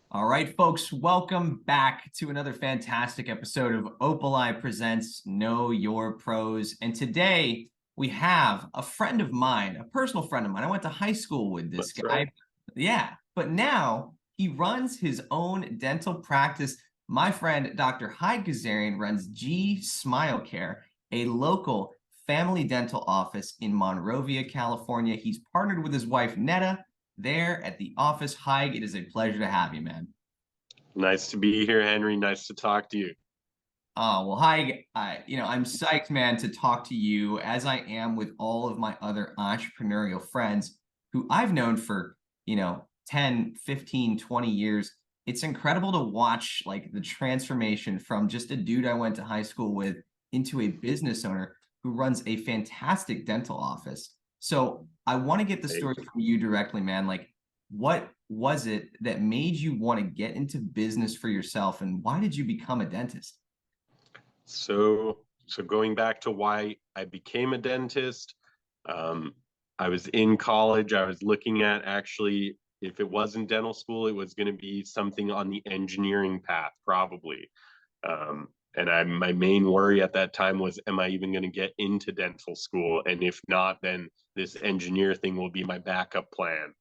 All right, folks, welcome back to another fantastic episode of Opali Presents Know Your Pros. And today we have a friend of mine, a personal friend of mine. I went to high school with this That's guy. right. Yeah, but now he runs his own dental practice. My friend, Dr. Haig Gazarian, runs G Smile Care, a local family dental office in Monrovia, California. He's partnered with his wife, Neda, there at the office. Haig, it is a pleasure to have you, man. Nice to be here, Henry. Nice to talk to you. Oh, well, Haig, I'm psyched, man, to talk to you as I am with all of my other entrepreneurial friends who I've known for, 10, 15, 20 years. It's incredible to watch like the transformation from just a dude I went to high school with into a business owner who runs a fantastic dental office. So I want to get the story Thank you. from you directly, man. Like, what was it that made you want to get into business for yourself, and why did you become a dentist? So going back to why I became a dentist, um, I was in college. I was looking at actually, if it wasn't dental school, it was going to be something on the engineering path, probably. My main worry at that time was, am I even going to get into dental school? And if not, then this engineer thing will be my backup plan.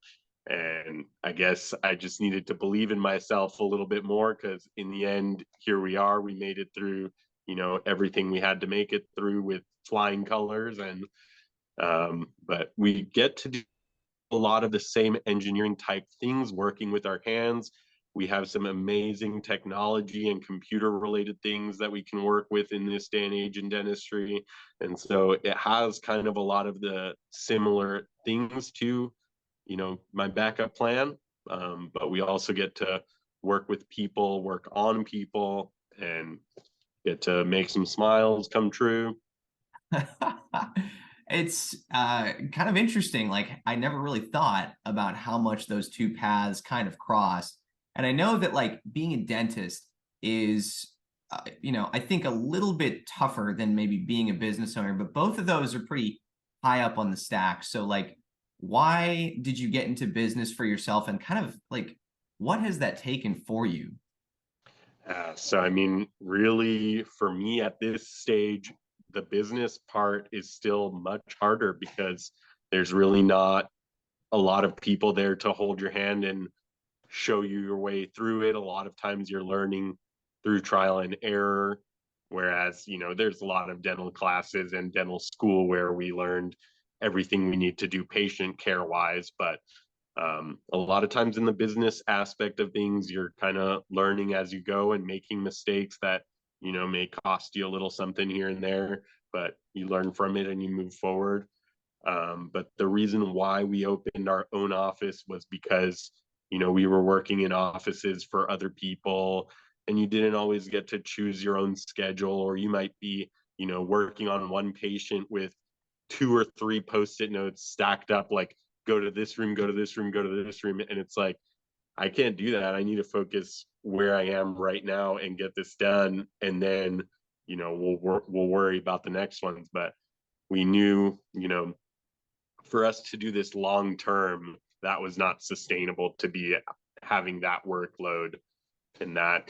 And I guess I just needed to believe in myself a little bit more because in the end, here we are. We made it through, everything we had to make it through with flying colors. But we get to do a lot of the same engineering type things, working with our hands. We have some amazing technology and computer related things that we can work with in this day and age in dentistry. And so it has kind of a lot of the similar things to, my backup plan. But we also get to work with people, work on people, and get to make some smiles come true. It's kind of interesting. Like, I never really thought about how much those two paths kind of cross. And I know that, like, being a dentist is, I think a little bit tougher than maybe being a business owner, but both of those are pretty high up on the stack. So, like, why did you get into business for yourself, and kind of like, what has that taken for you? So, I mean, really, for me at this stage, the business part is still much harder because there's really not a lot of people there to hold your hand and show you your way through it. A lot of times you're learning through trial and error. Whereas, there's a lot of dental classes and dental school where we learned everything we need to do patient care wise. But a lot of times in the business aspect of things, you're kind of learning as you go and making mistakes that, may cost you a little something here and there, but you learn from it and you move forward. But the reason why we opened our own office was because, we were working in offices for other people and you didn't always get to choose your own schedule, or you might be, working on one patient with two or three post-it notes stacked up, like, go to this room, go to this room, go to this room. And it's like, I can't do that. I need to focus where I am right now and get this done. And then, we'll worry about the next ones. But we knew, for us to do this long term, that was not sustainable to be having that workload and that,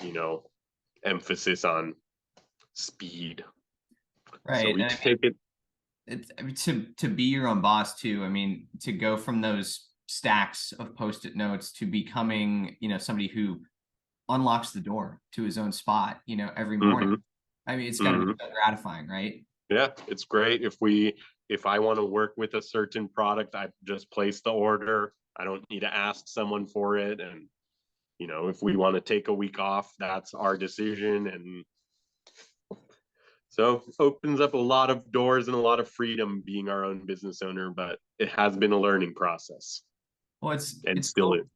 emphasis on speed. So Right. we And I take it. it's I mean, to be your own boss too. I mean, to go from those stacks of post-it notes to becoming, somebody who unlocks the door to his own spot, every morning. Mm-hmm, I mean, it's got to be mm-hmm. so gratifying, right? Yeah, it's great. If I want to work with a certain product, I just place the order. I don't need to ask someone for it. And, if we want to take a week off, that's our decision. And so opens up a lot of doors and a lot of freedom being our own business owner, but it has been a learning process Well, it's and it's still cool. is.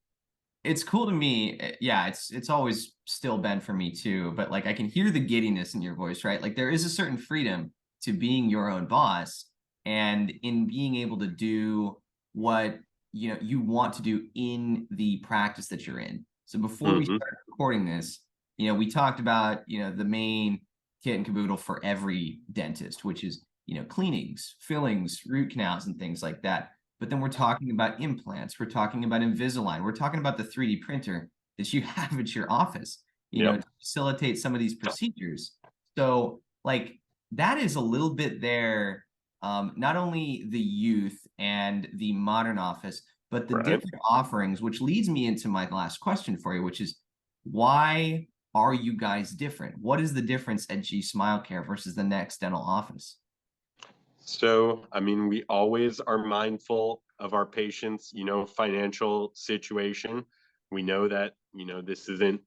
It's cool to me. Yeah, it's always still been for me too. But like, I can hear the giddiness in your voice, right? Like, there is a certain freedom to being your own boss, and in being able to do what you want to do in the practice that you're in. So before we Mm-hmm, started recording this, we talked about the main kit and caboodle for every dentist, which is cleanings, fillings, root canals, and things like that. But then we're talking about implants. We're talking about Invisalign. We're talking about the 3D printer that you have at your office, you know, Yep. to facilitate some of these procedures. So like that is a little bit there, not only the youth and the modern office, but the Right. different offerings, which leads me into my last question for you, which is why are you guys different? What is the difference at G Smile Care versus the next dental office? So, I mean, we always are mindful of our patients, financial situation. We know that, this isn't,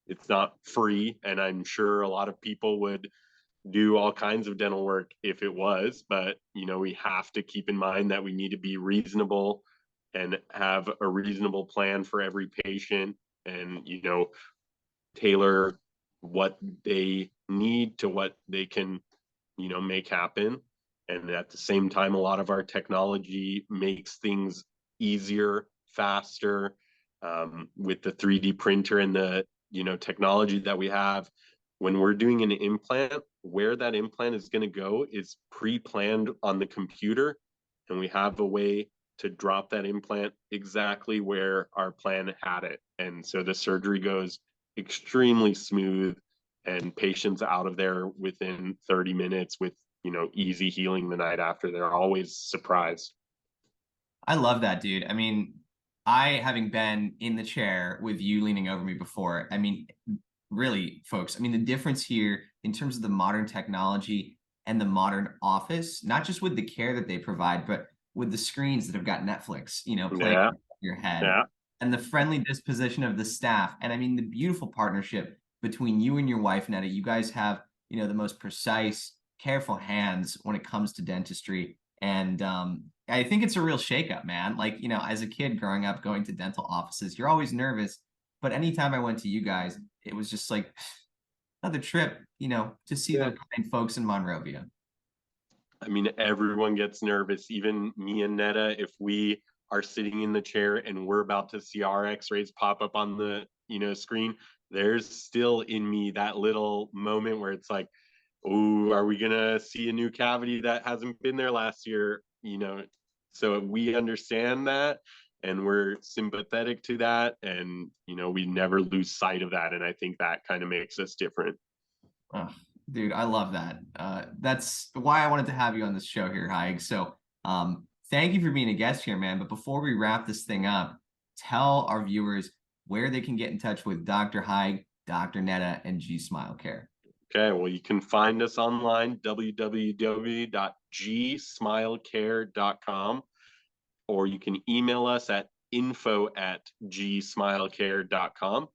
it's not free. And I'm sure a lot of people would do all kinds of dental work if it was, but, we have to keep in mind that we need to be reasonable and have a reasonable plan for every patient and, tailor what they need to what they can, make happen. And at the same time, a lot of our technology makes things easier, faster, with the 3D printer and the, technology that we have. When we're doing an implant, where that implant is going to go is pre-planned on the computer, and we have a way to drop that implant exactly where our plan had it. And so the surgery goes extremely smooth, and patients out of there within 30 minutes with, easy healing the night after. They're always surprised. I love that, dude. I mean, I having been in the chair with you leaning over me before, I mean, really, folks, I mean, the difference here in terms of the modern technology and the modern office, not just with the care that they provide, but with the screens that have got Netflix, you know, playing Yeah, in your head yeah. and the friendly disposition of the staff. And I mean, the beautiful partnership between you and your wife, Neda. You guys have, you know, the most precise, careful hands when it comes to dentistry. And I think it's a real shakeup, man. Like, you know, as a kid growing up, going to dental offices, you're always nervous. But anytime I went to you guys, it was just like another trip, you know, to see Yeah. the kind folks in Monrovia. I mean, everyone gets nervous, even me and Netta, if we are sitting in the chair and we're about to see our x-rays pop up on the, screen, there's still in me that little moment where it's like, oh, are we gonna see a new cavity that hasn't been there last year? So we understand that and we're sympathetic to that, and we never lose sight of that. And I think that kind of makes us different. Oh, dude, I love that. That's why I wanted to have you on this show here, Haig. So, thank you for being a guest here, man. But before we wrap this thing up, tell our viewers where they can get in touch with Dr. Haig, Dr. Netta, and G Smile Care. Okay, well, you can find us online, www.gsmilecare.com, or you can email us at info@gsmilecare.com,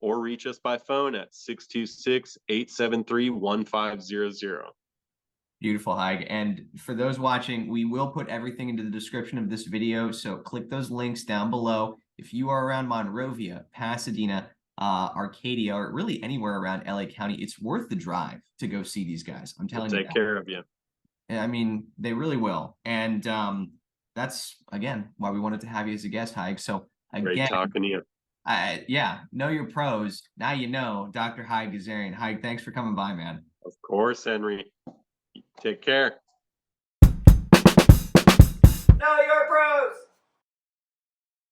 or reach us by phone at 626-873-1500. Beautiful, Haig. And for those watching, we will put everything into the description of this video. So click those links down below. If you are around Monrovia, Pasadena, Arcadia, or really anywhere around LA County, it's worth the drive to go see these guys. I'm We'll telling you take that. care of you. I mean, they really will. And that's, again, why we wanted to have you as a guest, Haig. So, Great again, talking to you. yeah, know your pros. Now you know Dr. Haig Gazarian. Haig, thanks for coming by, man. Of course, Henry. Take care. Know your pros.